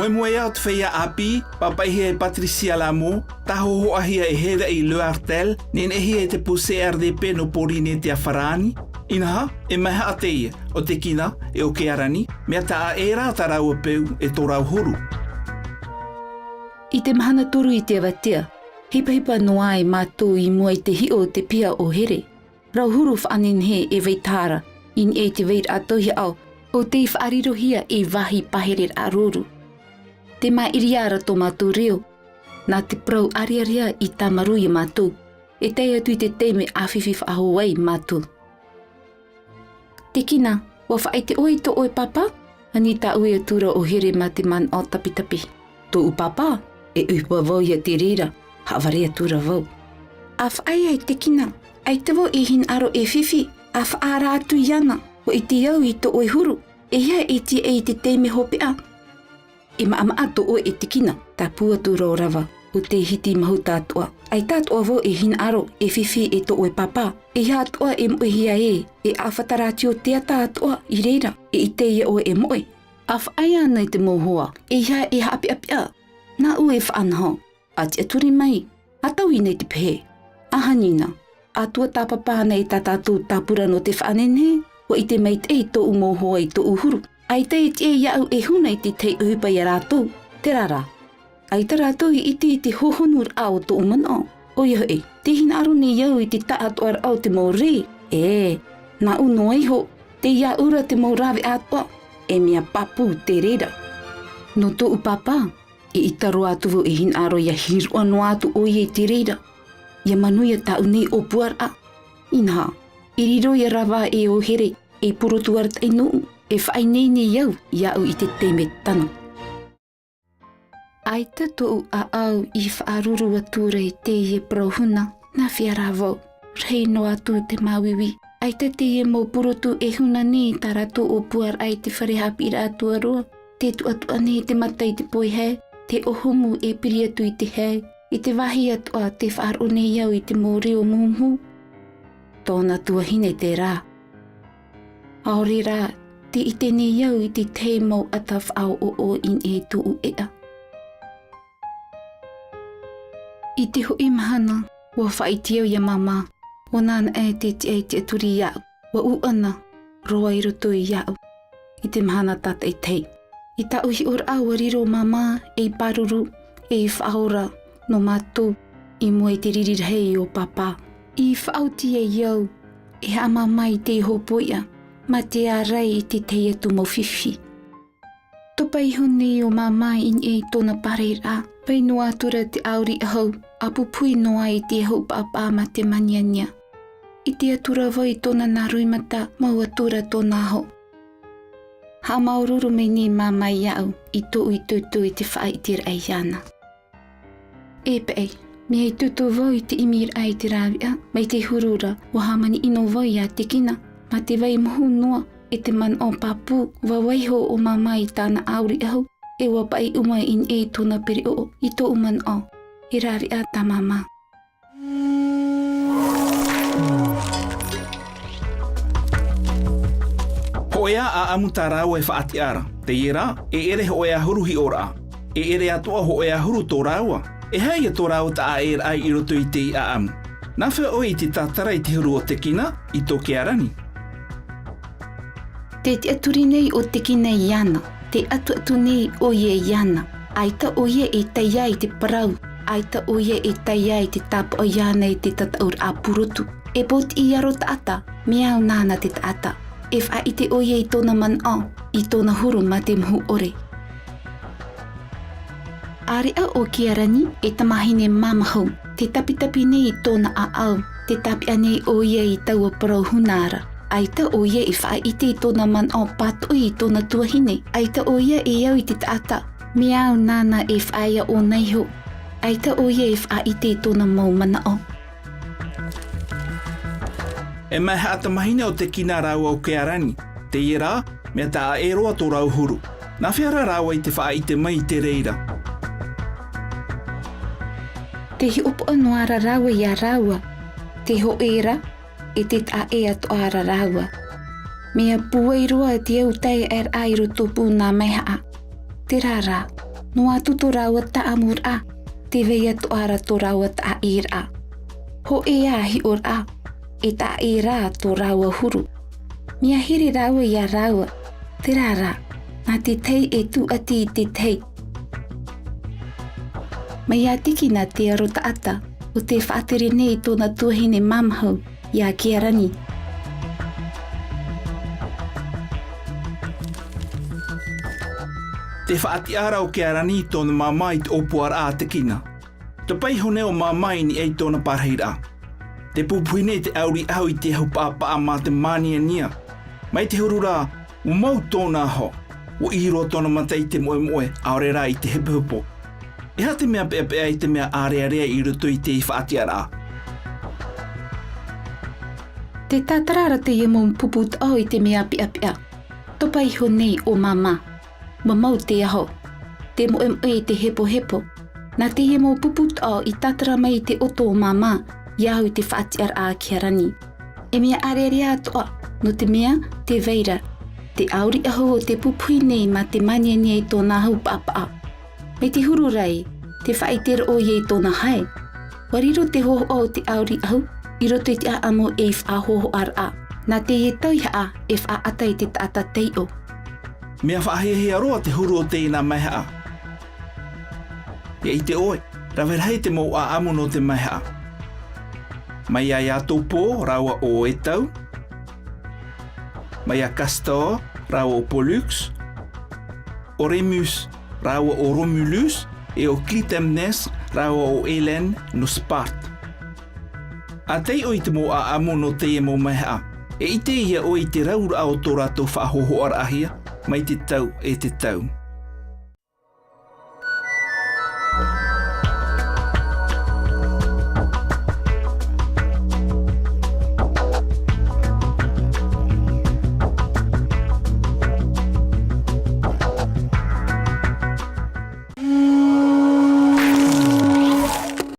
Moemoeā te feiā api, papaihe e Patricia Lamo, taho hoahia e hera i leurs nen ehia e te puse RDP no porine te awharani. Inaha, e maha ateia, o te kina, e o ke arani, mea ta e rā tarau peu e tō rau huru. I te mahana toru i te awatea, hipa noa e mātou i mua i te hio te pia o here. Rau huru whaanin he e veitāra, in e te veit atohi au, o te whaarirohia e wahi pahere aroru. Te mai iriara tō mātou reo, nā te prau ariaria i tamaru i mātou, e tei atu i te teime awhiwhi whaaho wai mātou. Te kina, wa whaai te oi tō oi papa, ani tā ui atura o here mā te man o tapitapi. Tō u papa, e upa vau ia te rira, haware atura vau. A whaai ai te kina, ai te wau e hin aro e whiwhi, a whaara atu iana, o i te au i tō oi huru, e hea e te e te teime hopea. E maa tō oi e te kina, tā pua tū rawa, o te hiti mahu tātua. Ai tātua vau e hin aro e whiwhi e tō oi papa, e hea toa e moehia e awhatarati o tea tātua i reira, e i te ia o e moe. A whaai ana i te mohoa, e hea e hapi apia, nā ue whaanho, a te aturi mai, a tau i nei te pehe. Ahanina, a tua tāpapāna e tātātou tāpura no te whaanene, o i te meit e tō umohoa i tō uhuru. Ai te e iau e huna i te tei uhipa i a rātou, te rara. Ai te rātou i te hohonur au tō umana. O iho e, te hina aro ne iau i te taatoar au te maure. E, nā uno iho, te ia ura te maurawe atoa, e mea papu te rera. No tō upapa, e i taro atuvu e hina aro ia hirua no atu o i te rera. Ia manuia ta unei o puar a. Inaha, i riro ia rawa e o here, e purotuar tai nuu. E whaai nei ne iau, iau i te teme tano. Ai te tōu a au i whaaruru atura i te ie prohuna, na whiara vau, rei no atu te mawiwi. Ai te ie mau purotu e huna ne tā rato o puar ai te wharehapi ra atua roa, te tu atua ne te mata i te poi hei, te ohumu e piri atu i te hei, i te wahi atua te whaaro ne iau i te mōreo mūmu. Tōna tuahine te rā. Aore rā, te i tēne iau i te te mau ataf au o in e tū ea. I te hoi mahana, wa whai te au ia mama, o nāna e te aturi iau, wa uana, roa i roto i iau, i te mahana tata i tei. I ta uhi ora au a riro mama, e paruru, e whaora, no mātou, i mua i te ririrhei o papa. I whaauti e iau, e ha mama i te hopoia, ma te ārai i te tei atu mau whiwhi. Topa i hone o mama in e tōna pare rā, pai no atura te auri ahau, apupui noa i te hau papa ma te maniania. I te atura vai tōna nārui mata, mau atura tōna ho. Ha maururu mei ni mama iau, i tō i tūtū i te whai te rai ana. E pei, me hei tūtū vai te imir ai te rāwia, mai te hurura, wa hamani ino vai a te kina. Ma te wai mohu noa e te man o papu, wa waiho o mama i tāna auri ahu, e wa pai umai in e tōna peri o i tō uman o, e rari a tā mama. Hoea a amuta rāua e whaati ara, te ira, e ere hoea huru hi ora, e ere atua hoea huru tō rāua, e hei a tō rāua ta a ere ai i roto i te i a amu. Nā whea oi te tātara i te huru o te kina, i tō ke arani. Te aturi nei o te kina iana, te atu nei o ie iana. Aita o ie e taia i te parau, aita o ie e taia i te tapa o iana i te tataur a purotu. E poti i aro taata, miau nāna te taata. E wha i te o ie i tōna man o, i tōna huru ma te muhu ore. Area o ki arani e tamahine mamahau, te tapitapi nei i tōna a au, te tapi anei o ie i taua parau hunara. Aita o ie i wha i te i tōna man o patoi i tōna tuahine. Aita o ie e iau i te taata. Miau nāna e whaia o neiho. Aita o ie e wha i te i tōna mau mana o. E mai haata mahine o te kina rāua o ke arani. Te ira, mea tā e roa tō rau huru. Nā whiara rāua i te wha i te mai te reira. Te hi opo anuara rāua i a rāua. Te ho era. E te ta e atu ara rāua. Mea puai roa te au tai ar airo tōpū nā meha. Te rara, Noa tu tō rawa ta amur a, te veia to ara tō rawa ta ir a. Ho e a hi or a, e ta e rā tō rawa huru. Mia here rawa ia rawa, te rara, nā te tei e tu ati te tei. Mai a tiki nā te aro ta ata, o te whaatere nei tōna tuahine mamhau, ia kia rani. Te whaati ara o kia rani tōna mamai te opuar a te kina. Te pai hone o mamai ni ei tōna parheira. Te pupuine te auri au i te hau pāpaa mā te mānia nia. Mai te hurura, o mau tōna ho, o iro tōna matai te moe aore rā i te hepuhupo. E ha te mea pea i te mea area i roto i te whaati ara. Te tātarara te iemo mpuput au i te mea pea. Topai honei o mama. Mamau te aho. Te moe i te hepo. Nā te iemo puput au i tātara mai te oto o mama, iau i te whaati ara kia rani. E mea area atoa, no te mea, te veira. Te auri aho o te pupui nei ma te mania nei tōna hau pāpaa. Me te huru rai, te whaitera o iei tōna hae. Wariro te hoho o te auri ahu, i roto i te aamo e whahoho ara. Nā te e tauiha e whaata i te tata teio. Mea whaahehea roa te huru o te ina maiha. Ia i te oe, rawerhei te mou a amu no te maiha. Mai a ia tōpō, rawa o etau. Mai a Castor, rawa o Pollux. O Remus, rawa o Romulus. E o Clytemnestre, rawa o Hélène no Sparte. A tei o i te mou a amu no te e mou maiha. E i te ia o i te raura o tō rātou whahoho ara ahia, mai te tau e te tau.